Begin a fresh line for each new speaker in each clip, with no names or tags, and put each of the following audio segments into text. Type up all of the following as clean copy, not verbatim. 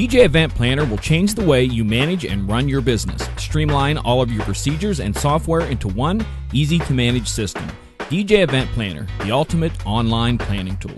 DJ Event Planner will change the way you manage and run your business. Streamline all of your procedures and software into one easy-to-manage system. DJ Event Planner, the ultimate online planning tool.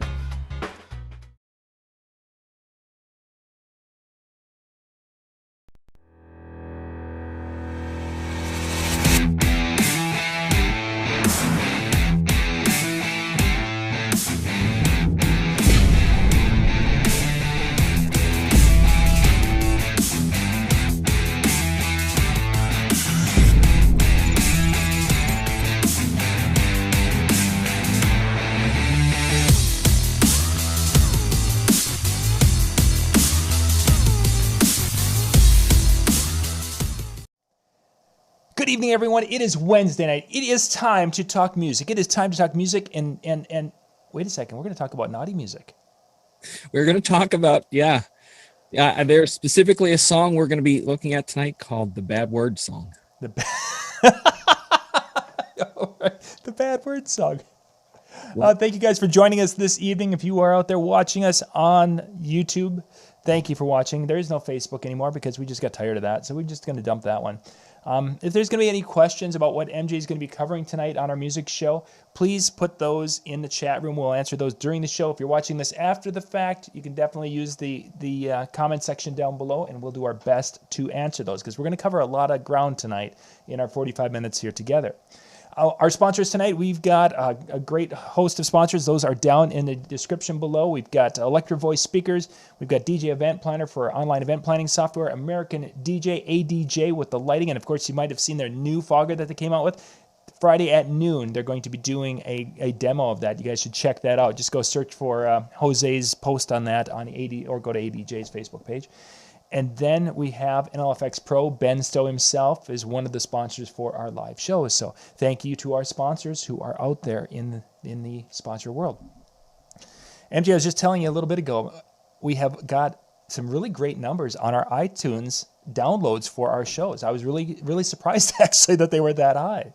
Good evening, everyone. It is Wednesday night. It is time to talk music. It is time to talk music, and wait a second. We're going to talk about naughty music.
We're going to talk about, there's specifically a song we're going to be looking at tonight called the Bad Word Song.
The Bad Word Song. Thank you guys for joining us this evening. If you are out there watching us on YouTube, thank you for watching. There is no Facebook anymore because we just got tired of that, so we're just going to dump that one. If there's going to be any questions about what MJ is going to be covering tonight on our music show, please put those in the chat room. We'll answer those during the show. If you're watching this after the fact, you can definitely use the comment section down below, and we'll do our best to answer those because we're going to cover a lot of ground tonight in our 45 minutes here together. Our sponsors tonight, we've got a great host of sponsors. Those are down in the description below. We've got Electro Voice speakers. We've got DJ Event Planner for online event planning software. American DJ, ADJ with the lighting. And, of course, you might have seen their new fogger that they came out with. Friday at noon, they're going to be doing a demo of that. You guys should check that out. Just go search for Jose's post on that on AD or go to ADJ's Facebook page. And then we have NLFX Pro. Ben Stowe himself is one of the sponsors for our live shows. So thank you to our sponsors who are out there in the sponsor world. MJ, I was just telling you a little bit ago, we have got some really great numbers on our iTunes downloads for our shows. I was really, really surprised actually that they were that high.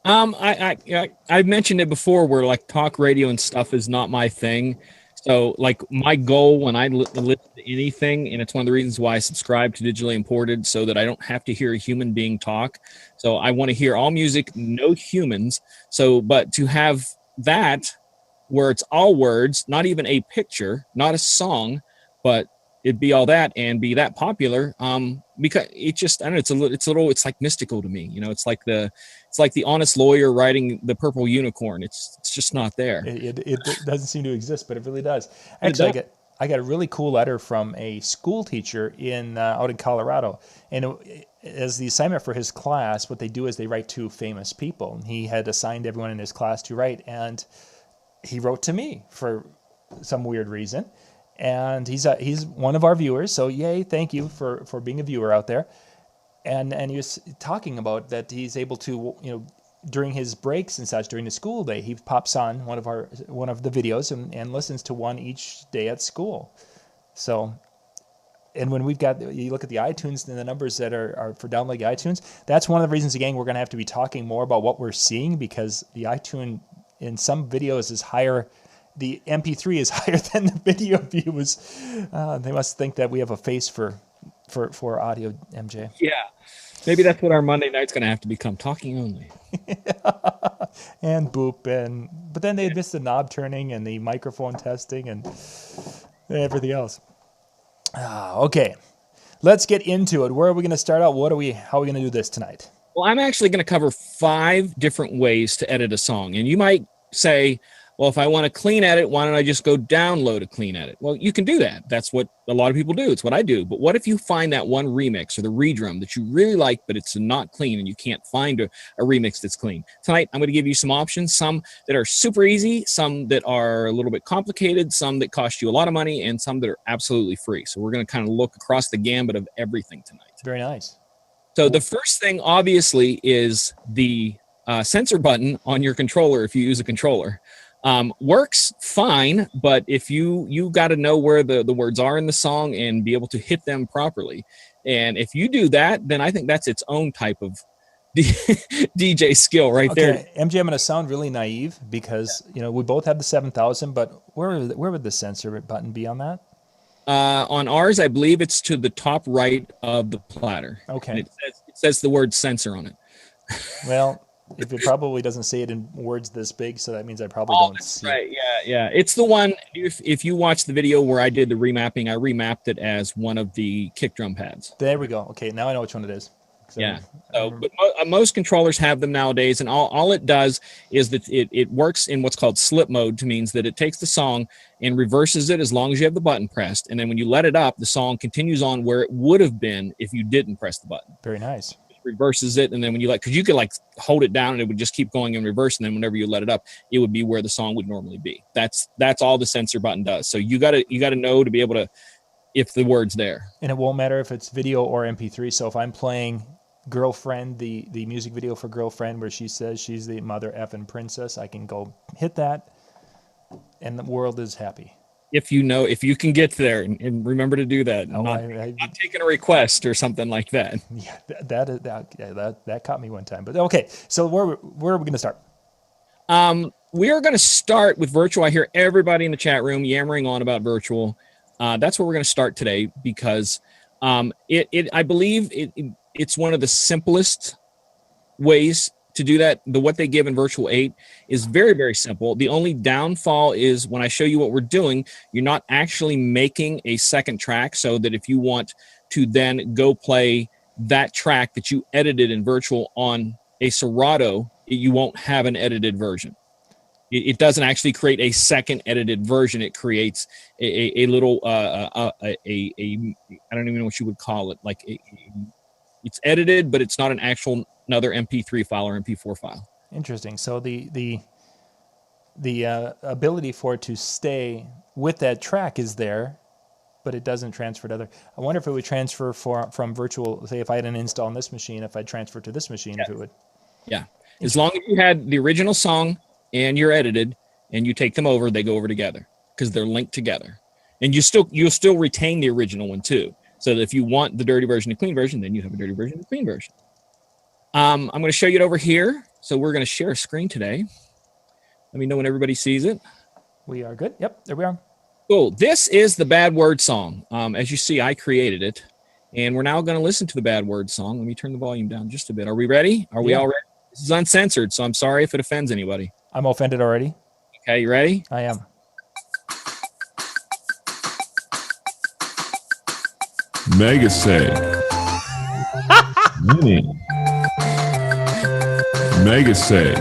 I've mentioned it before where like talk radio and stuff is not my thing. So, like, my goal when I listen to anything, and it's one of the reasons why I subscribe to Digitally Imported, so that I don't have to hear a human being talk. So I want to hear all music, no humans. So, but to have that where it's all words, not even a picture, not a song, but it'd be all that and be that popular. Because it just, I don't know, it's like mystical to me. You know, it's like the honest lawyer writing the purple unicorn. It's just not there.
It doesn't seem to exist, but it really does. Actually, I got a really cool letter from a school teacher out in Colorado, and as the assignment for his class, what they do is they write to famous people. He had assigned everyone in his class to write, and he wrote to me for some weird reason. And he's one of our viewers, so yay, thank you for being a viewer out there. And he was talking about that he's able to, during his breaks and such, during the school day, he pops on one of the videos and listens to one each day at school. So, and when you look at the iTunes and the numbers that are for downloading iTunes, that's one of the reasons, again, we're going to have to be talking more about what we're seeing because the iTunes in some videos is higher. The MP3 is higher than the video views. They must think that we have a face for audio, MJ.
Yeah, maybe that's what our Monday night's going to have to become, talking only.
And boop, but then they'd miss the knob turning and the microphone testing and everything else. Okay, let's get into it. Where are we going to start out? How are we going to do this tonight?
Well, I'm actually going to cover 5 different ways to edit a song, and you might say, well, if I want to clean edit, why don't I just go download a clean edit? Well, you can do that. That's what a lot of people do. It's what I do. But what if you find that one remix or the redrum that you really like, but it's not clean and you can't find a remix that's clean? Tonight, I'm going to give you some options, some that are super easy, some that are a little bit complicated, some that cost you a lot of money, and some that are absolutely free. So we're going to kind of look across the gambit of everything tonight.
Very nice.
So the first thing, obviously, is the sensor button on your controller if you use a controller. Works fine, but if you got to know where the words are in the song and be able to hit them properly. And if you do that, then I think that's its own type of DJ skill right there.
MJ, I'm going to sound really naive because we both have the 7000, but where would the sensor button be on that?
On ours, I believe it's to the top right of the platter.
Okay.
And it says the word censor on it.
Well, if it probably doesn't say it in words this big, so that means I probably don't see it.
Right. Yeah. It's the one. If you watch the video where I did the remapping, I remapped it as one of the kick drum pads.
There we go. Okay, now I know which one it is.
Yeah. So, but most controllers have them nowadays, and all it does is that it works in what's called slip mode, to means that it takes the song and reverses it as long as you have the button pressed, and then when you let it up, the song continues on where it would have been if you didn't press the button.
Very nice.
It reverses it, and then when you because you could like hold it down and it would just keep going in reverse, and then whenever you let it up, it would be where the song would normally be. That's all the censor button does. So you gotta know to be able to, if the word's there.
And it won't matter if it's video or MP3. So if I'm playing Girlfriend, the music video for Girlfriend, where she says she's the mother effing princess, I can go hit that and the world is happy.
If you can get there and remember to do that.
Oh,
not taking a request or something like that.
Yeah, that caught me one time. But okay, so where are we going to start?
We are going to start with virtual. I hear everybody in the chat room yammering on about virtual. That's where we're going to start today, because I believe it's one of the simplest ways to do that. What they give in Virtual 8 is very, very simple. The only downfall is when I show you what we're doing, you're not actually making a second track, so that if you want to then go play that track that you edited in Virtual on a Serato, you won't have an edited version. It doesn't actually create a second edited version. It creates a little, I don't even know what you would call it. Like it's edited, but it's not another MP3 file or MP4 file.
Interesting. So the ability for it to stay with that track is there, but it doesn't transfer to other. I wonder if it would transfer from virtual. Say if I had an install on this machine, if I transfer to this machine, if it would.
Yeah, as long as you had the original song and you're edited, and you take them over, they go over together because they're linked together, and you'll still retain the original one too. So that if you want the dirty version, the clean version, then you have a dirty version, the clean version. I'm going to show you it over here. So we're going to share a screen today. Let me know when everybody sees it.
We are good. Yep, there we are.
Cool. This is the Bad Word song. As you see, I created it, and we're now going to listen to the Bad Word song. Let me turn the volume down just a bit. Are we ready? Are we all ready? This is uncensored, so I'm sorry if it offends anybody.
I'm offended already.
Okay, you ready?
I am.
Mega say. Winning. Mega say.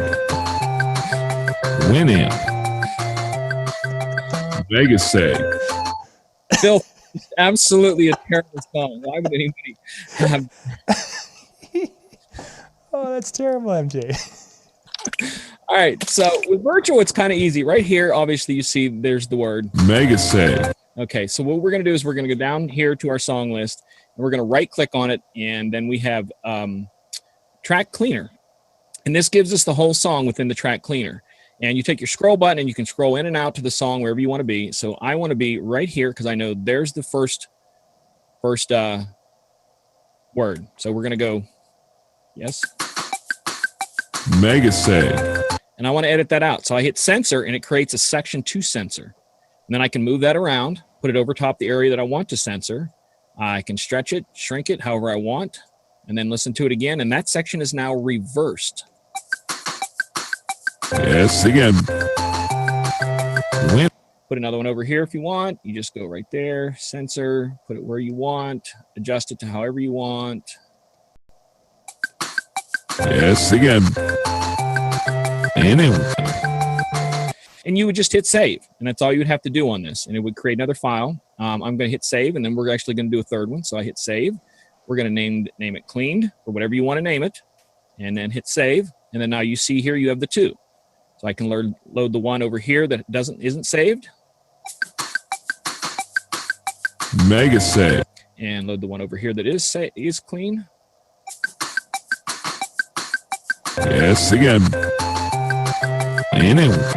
Winning. Mega say.
Phil, it's absolutely a terrible song. Why would anybody have...
Oh, that's terrible, MJ.
All right, so with virtual, it's kind of easy. Right here, obviously, you see there's the word.
Mega say.
Okay, so what we're going to do is we're going to go down here to our song list, and we're going to right-click on it, and then we have Track Cleaner. And this gives us the whole song within the Track Cleaner. And you take your scroll button, and you can scroll in and out to the song wherever you want to be. So I want to be right here because I know there's the first word. So we're going to go, yes.
Mega say.
And I want to edit that out. So I hit censor, and it creates a section to censor. And then I can move that around, put it over top the area that I want to censor. I can stretch it, shrink it however I want, and then listen to it again. And that section is now reversed.
Yes, again. Win.
Put another one over here if you want. You just go right there, censor, put it where you want, adjust it to however you want.
Yes, again. Anyway.
And you would just hit save, and that's all you would have to do on this, and it would create another file. I'm going to hit save, and then we're actually going to do a third one. So I hit save. We're going to name it cleaned, or whatever you want to name it, and then hit save. And then now you see here you have the two. So I can load the one over here that isn't saved.
Mega save.
And load the one over here that is clean.
Yes, again. Anyway.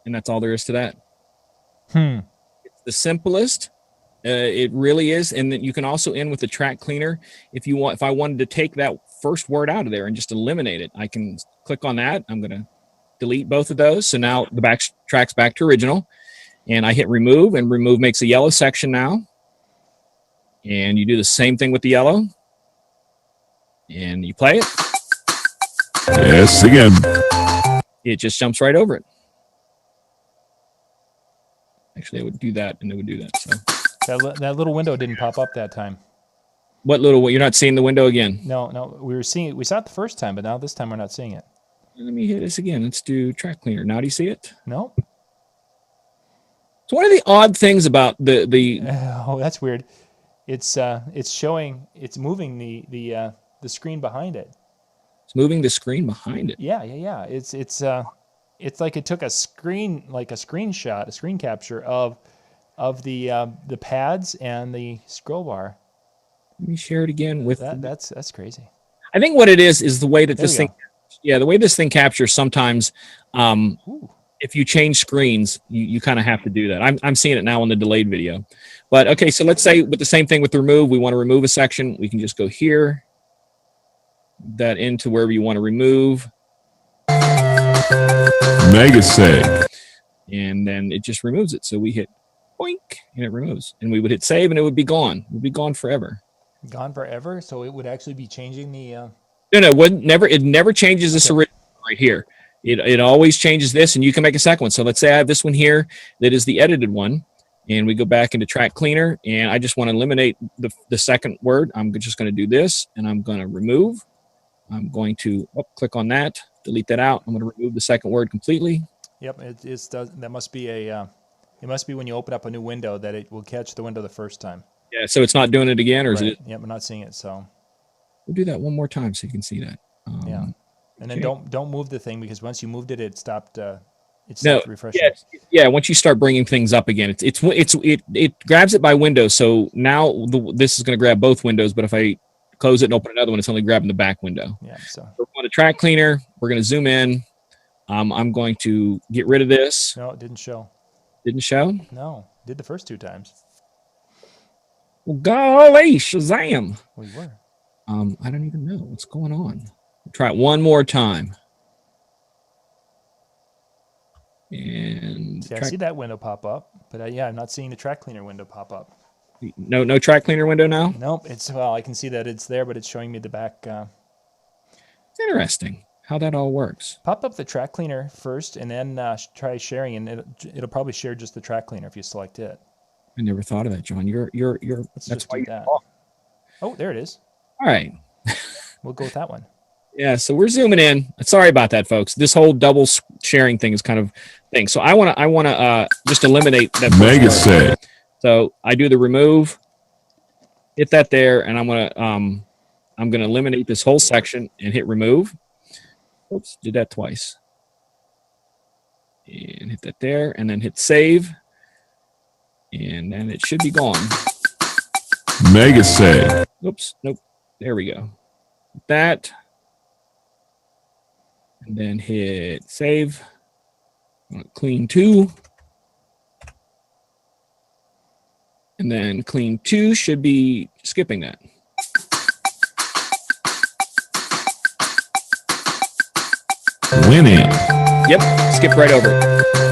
And that's all there is to that. It's the simplest. It really is. And then you can also end with the track cleaner. If I wanted to take that first word out of there and just eliminate it, I can click on that. I'm going to delete both of those. So now the track's back to original. And I hit remove, and remove makes a yellow section now. And you do the same thing with the yellow. And you play it.
Yes, again.
It just jumps right over it. Actually, I would do that, and it would do that. So
That little window didn't pop up that time.
what little? You're not seeing the window again.
No, we saw it the first time, but now this time we're not seeing it.
Let me hit this again. Let's do track cleaner. Now do you see it?
No.
So one of the odd things about the
Oh, that's weird. It's moving the screen behind it.
it's moving the screen behind it.
Yeah. It's like it took a screenshot, a screen capture of the pads and the scroll bar.
Let me share it again with
That's crazy.
I think what it is the way that this
There we
thing the way this thing captures sometimes
Ooh.
if you change screens, you kind of have to do that. I'm seeing it now on the delayed video. But okay, so let's say with the same thing with the remove, we want to remove a section. We can just go here, that into wherever you want to remove.
Mega save.
And then it just removes it. So we hit boink and it removes. And we would hit save and it would be gone. It would be gone forever.
Gone forever? So it would actually be changing the
No, it never changes this original right here. It always changes this, and you can make a second one. So let's say I have this one here that is the edited one, and we go back into track cleaner, and I just want to eliminate the second word. I'm just going to do this, and I'm going to remove. I'm going to click on that, delete that out. I'm going to remove the second word completely.
Yep, that must be it must be when you open up a new window that it will catch the window the first time.
Yeah, so it's not doing it again, or is it?
Yep, I'm not seeing it, so
We'll do that one more time so you can see that.
yeah. And then
okay.
don't move the thing, because once you moved it, it stopped refreshing.
Yeah. Once you start bringing things up again, it grabs it by window. So now this is going to grab both windows. But if I close it and open another one, it's only grabbing the back window.
Yeah. So
we're going to track cleaner. We're going to zoom in. I'm going to get rid of this.
No, it didn't show.
Didn't show?
No, did the first two times.
Well, golly, Shazam!
We were.
I don't even know what's going on. Try it one more time. And
I see that window pop up, but I'm not seeing the track cleaner window pop up.
No track cleaner window now?
Nope. I can see that it's there, but it's showing me the back.
It's interesting how that all works.
Pop up the track cleaner first, and then try sharing, and it'll probably share just the track cleaner if you select it.
I never thought of that, John.
Let's
that's
just
why
do
you're
that.
off.
Oh, there it is.
All right.
We'll go with that one.
Yeah, so we're zooming in. Sorry about that, folks. This whole double sharing thing is kind of thing. So I want to just eliminate that.
Mega save.
So I do the remove, hit that there, and I'm gonna eliminate this whole section and hit remove. Oops, did that twice. And hit that there, and then hit save, and then it should be gone.
Mega save.
Oops, nope. There we go. That. And then hit save. Clean 2. And then clean 2 should be skipping that.
Winning.
Yep, skip right over it.